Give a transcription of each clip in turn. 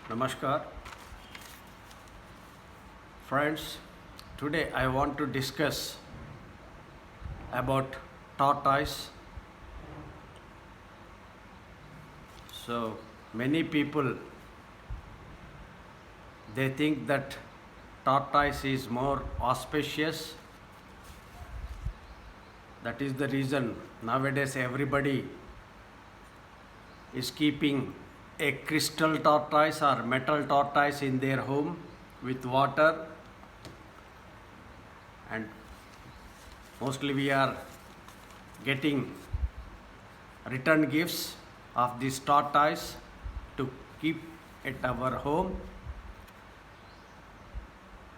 Namaskar, friends. Today I want to discuss about tortoise. So many people they think that tortoise is more auspicious. That is the reason nowadays everybody is keeping a crystal tortoise or metal tortoise in their home with water, and mostly we are getting return gifts of this tortoise to keep at our home.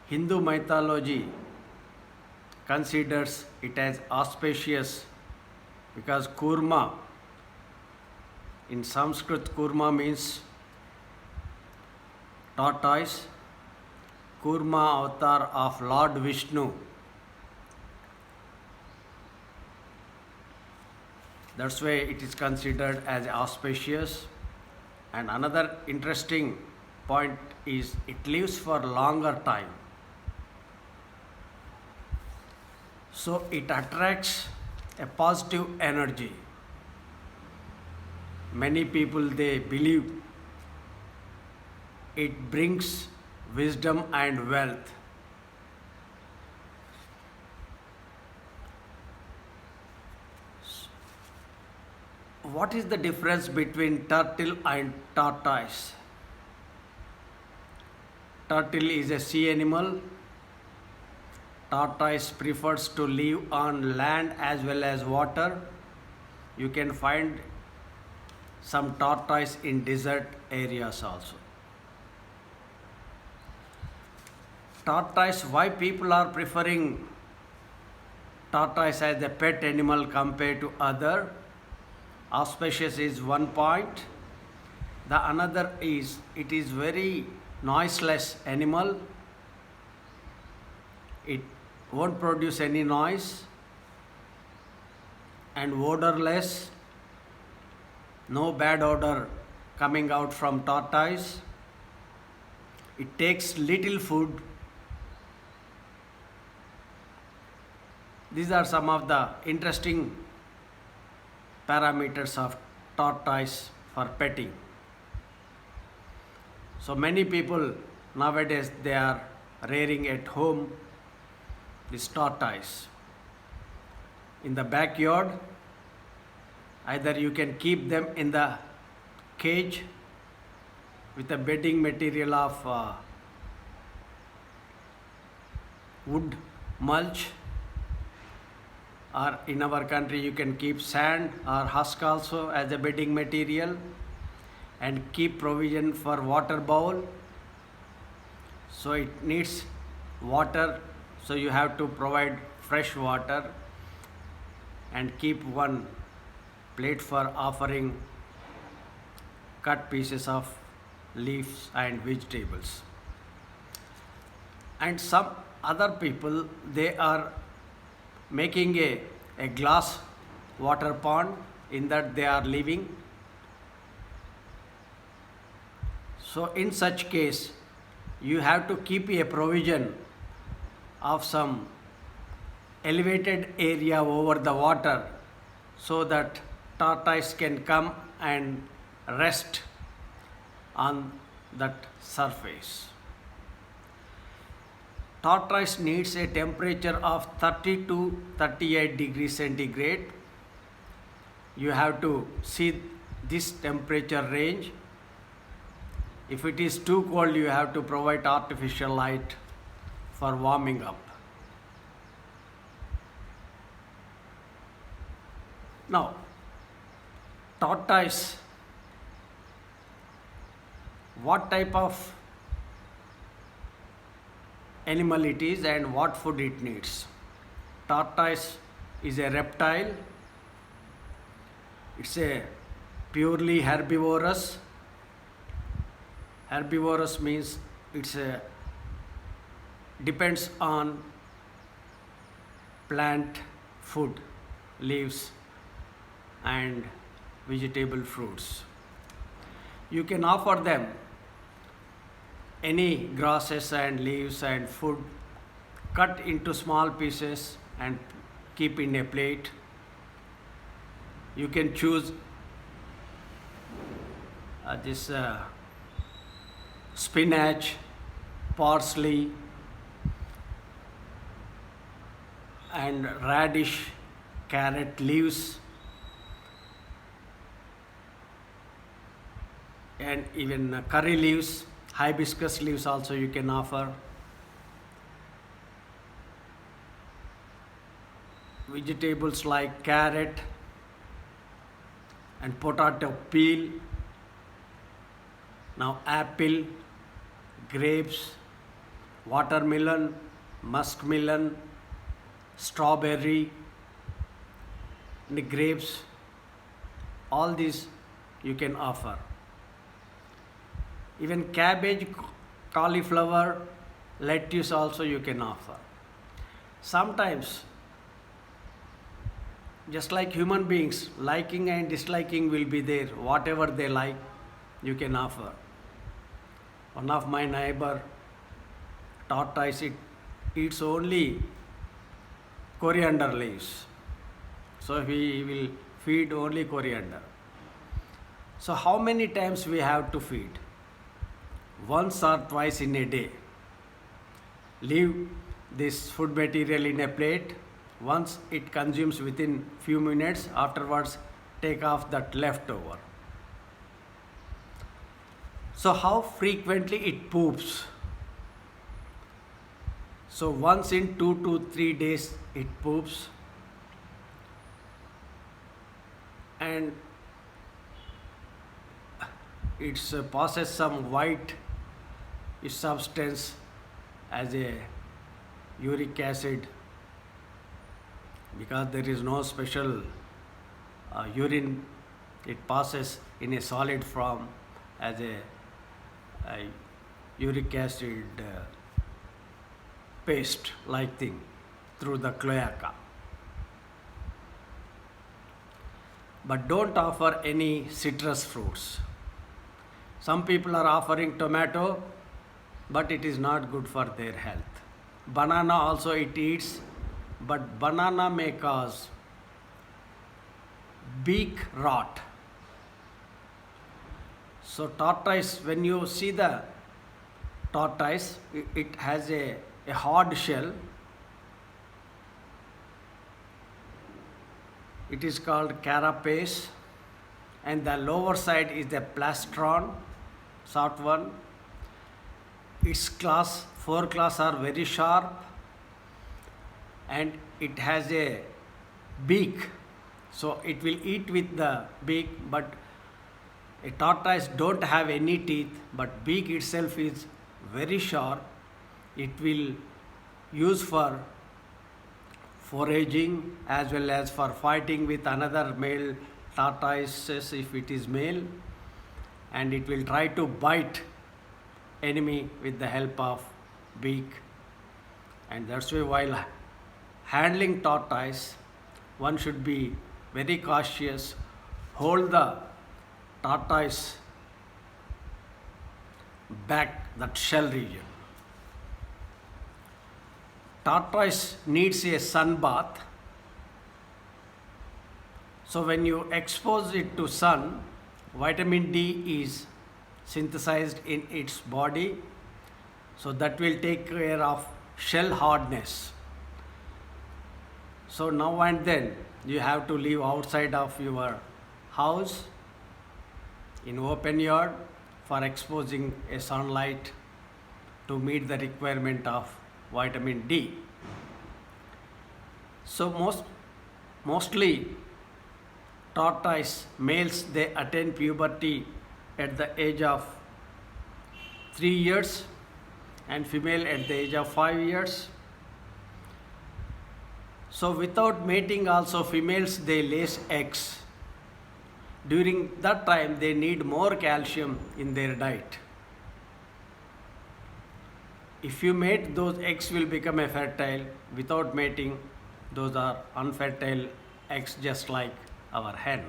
Hindu mythology considers it as auspicious because kurma, in Sanskrit kurma means tortoise. Kurma avatar of Lord Vishnu. That's why it is considered as auspicious. And another interesting point is it lives for longer time. So it attracts a positive energy. Many people they believe it brings wisdom and wealth. What is the difference between turtle and tortoise? Turtle is a sea animal. Tortoise prefers to live on land as well as water. You can find some tortoise in desert areas also. Tortoise, why people are preferring tortoise as a pet animal compared to other? Auspicious is one point. The another is it is very noiseless animal. It won't produce any noise and odorless. No bad odor coming out from tortoise. It takes little food. These are some of the interesting parameters of tortoise for petting. So many people nowadays they are rearing at home this tortoise. In the backyard, either you can keep them in the cage with a bedding material of wood mulch, or in our country you can keep sand or husk also as a bedding material, and keep provision for water bowl. So it needs water, so you have to provide fresh water and keep one plate for offering cut pieces of leaves and vegetables. And some other people they are making a glass water pond, in that they are living. So in such case you have to keep a provision of some elevated area over the water so that tortoise can come and rest on that surface. Tortoise needs a temperature of 30 to 38 degrees centigrade. You have to see this temperature range. If it is too cold, you have to provide artificial light for warming up. Now, tortoise, what type of animal it is and what food it needs? Tortoise is a reptile. It's a purely herbivorous. Herbivorous means it's a depends on plant food, leaves and vegetable fruits. You can offer them any grasses and leaves and food, cut into small pieces and keep in a plate. You can choose this spinach, parsley, and radish, carrot leaves, and even curry leaves, hibiscus leaves also you can offer. Vegetables like carrot and potato peel. Now apple, grapes, watermelon, muskmelon, strawberry, and grapes, all these you can offer. Even cabbage, cauliflower, lettuce also you can offer. Sometimes, just like human beings, liking and disliking will be there. Whatever they like, you can offer. One of my neighbor, tortoise, it eats only coriander leaves. So we will feed only coriander. So how many times we have to feed? Once or twice in a day. Leave this food material in a plate. Once it consumes within few minutes, afterwards take off that leftover. So how frequently it poops? So once in 2 to 3 days it poops, and it passes some white substance as a uric acid, because there is no special urine. It passes in a solid form as a uric acid paste like thing through the cloaca. But don't offer any citrus fruits. Some people are offering tomato, but it is not good for their health. Banana also it eats, but banana may cause beak rot. So tortoise, when you see the tortoise, it has a hard shell. It is called carapace, and the lower side is the plastron, short one. Its claws, 4 claws are very sharp, and it has a beak. So it will eat with the beak, but a tortoise don't have any teeth, but beak itself is very sharp. It will use for foraging as well as for fighting with another male tortoises if it is male, and it will try to bite enemy with the help of beak. And that's why while handling tortoise, one should be very cautious. Hold the tortoise back, that shell region. Tortoise needs a sun bath. So when you expose it to sun, vitamin D is synthesized in its body. So that will take care of shell hardness. So now and then you have to live outside of your house in open yard for exposing a sunlight to meet the requirement of vitamin D. So mostly tortoise males, they attain puberty at the age of 3 years, and female at the age of 5 years. So without mating also, females they lay eggs. During that time they need more calcium in their diet. If you mate, those eggs will become a fertile. Without mating, those are unfertile eggs, just like our hen.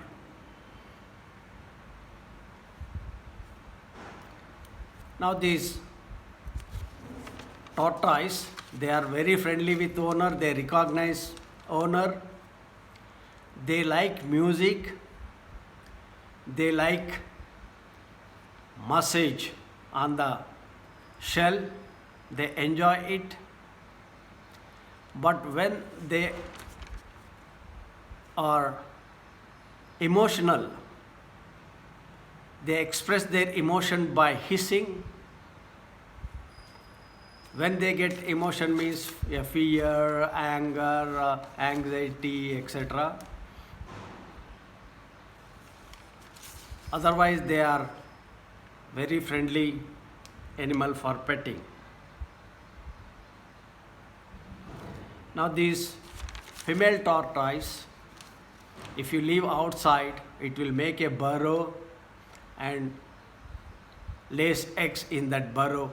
Now these tortoise, they are very friendly with owner, they recognize owner, they like music, they like massage on the shell, they enjoy it. But when they are emotional, they express their emotion by hissing. When they get emotion means fear, anger, anxiety, etc. Otherwise, they are very friendly animal for petting. Now, these female tortoise, if you leave outside, it will make a burrow and lays eggs in that burrow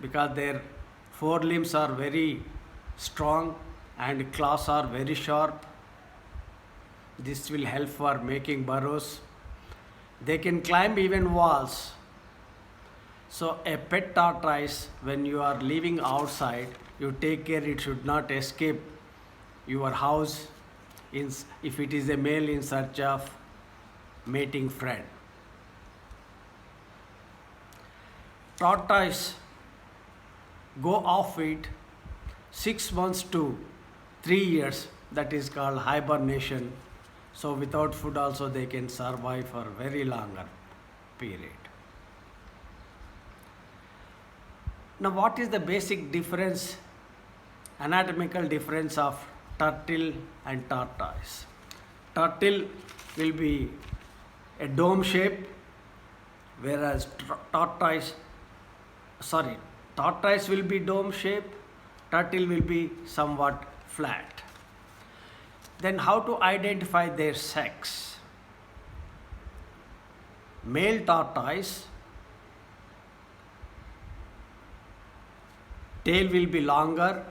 because their forelimbs are very strong and claws are very sharp. This will help for making burrows. They can climb even walls. So a pet tortoise, when you are leaving outside, you take care it should not escape your house if it is a male in search of mating friend. Tortoise go off it 6 months to 3 years, that is called hibernation. So without food also they can survive for a very longer period. Now what is the basic difference, anatomical difference of turtle and tortoise? Turtle will be a dome shape, whereas tortoise will be dome shape, turtle will be somewhat flat. Then how to identify their sex? Male tortoise, tail will be longer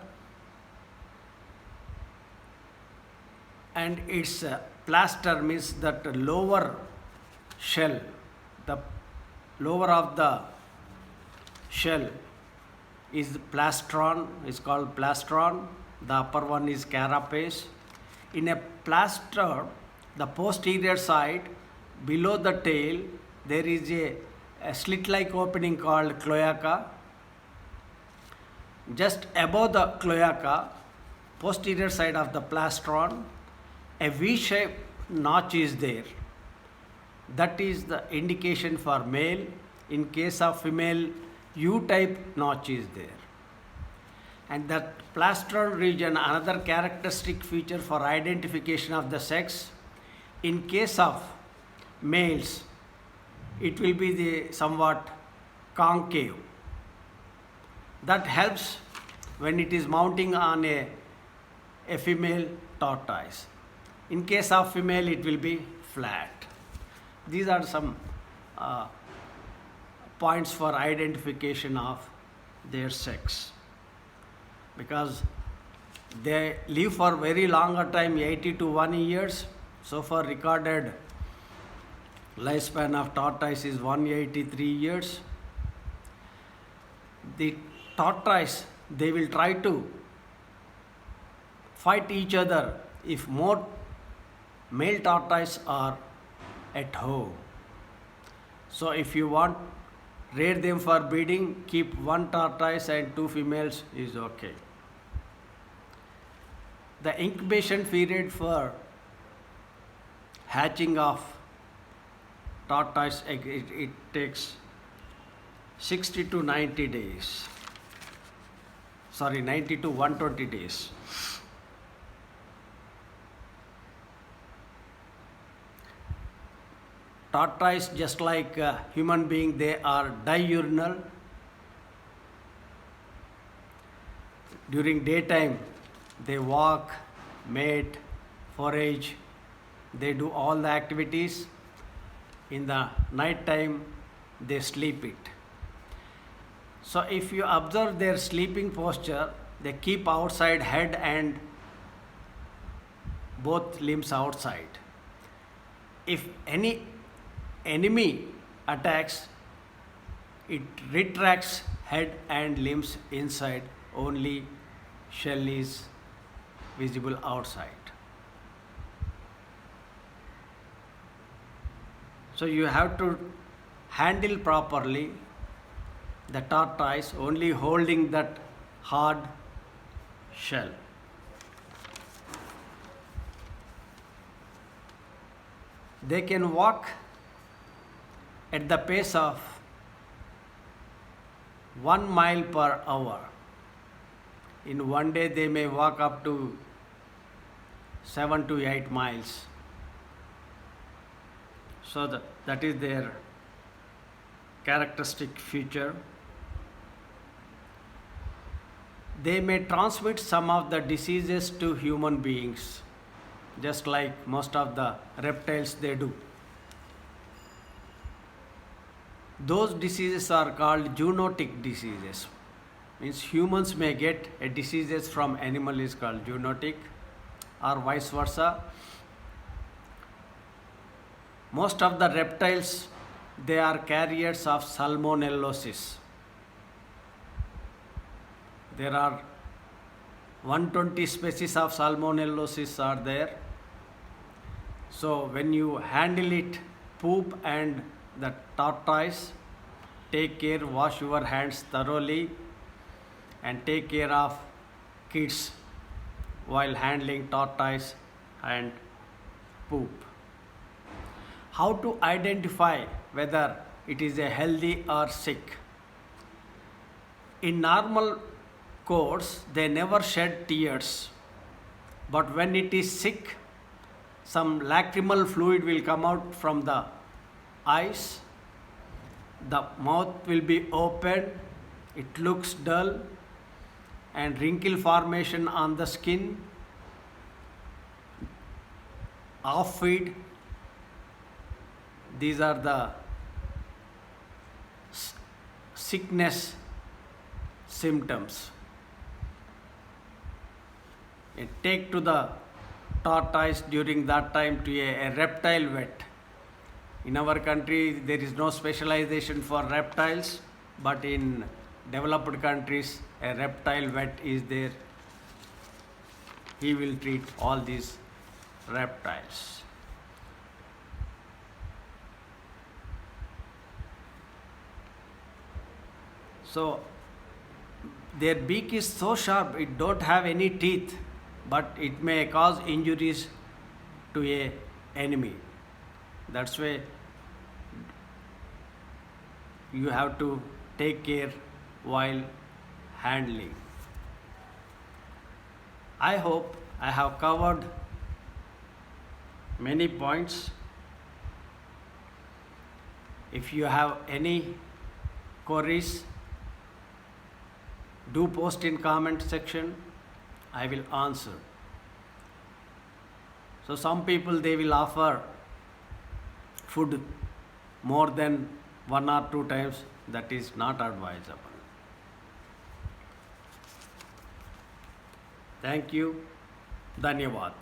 and its plaster means that lower shell, the lower of the shell is plastron, is called plastron, the upper one is carapace. In a plaster, the posterior side below the tail there is a slit-like opening called cloaca. Just above the cloaca, posterior side of the plastron, a V-shaped notch is there. That is the indication for male. In case of female, U-type notch is there. And that plastron region, another characteristic feature for identification of the sex. In case of males, it will be the somewhat concave. That helps when it is mounting on a female tortoise. In case of female, it will be flat. These are some points for identification of their sex, because they live for very longer time, 80 to 1 years. So far recorded lifespan of tortoise is 183 years. The tortoise, they will try to fight each other if more male tortoise are at home. So if you want rear them for breeding, keep 1 tortoise and 2 females is okay. The incubation period for hatching of tortoise egg, it takes 60 to 90 days. 90 to 120 days. Tortoise, just like human being, they are diurnal. During daytime, they walk, mate, forage, they do all the activities. In the night time, they sleep it. So if you observe their sleeping posture, they keep outside head and both limbs outside. If any enemy attacks, It retracts head and limbs inside, only shell is visible outside. So you have to handle properly the tortoise, only holding that hard shell. They can walk at the pace of 1 mile per hour. In one day, they may walk up to 7 to 8 miles. So that is their characteristic feature. They may transmit some of the diseases to human beings, just like most of the reptiles they do. Those diseases are called zoonotic diseases. Means humans may get a diseases from animal is called zoonotic, or vice versa. Most of the reptiles, they are carriers of salmonellosis. There are 120 species of salmonellosis are there. So when you handle it, poop and the tortoise, take care, wash your hands thoroughly and take care of kids while handling tortoise and poop. How to identify whether it is a healthy or sick? In normal course, they never shed tears, but when it is sick, some lacrimal fluid will come out from the eyes, the mouth will be open, it looks dull, and wrinkle formation on the skin, off feed. These are the sickness symptoms. Take to the tortoise during that time to a reptile vet. In our country, there is no specialization for reptiles, but in developed countries, a reptile vet is there. He will treat all these reptiles. So their beak is so sharp, it don't have any teeth, but it may cause injuries to a enemy. That's why you have to take care while handling. I hope I have covered many points. If you have any queries, do post in comment section. I will answer. So some people, they will offer food more than 1 or 2 times. That is not advisable. Thank you. Dhanyavad.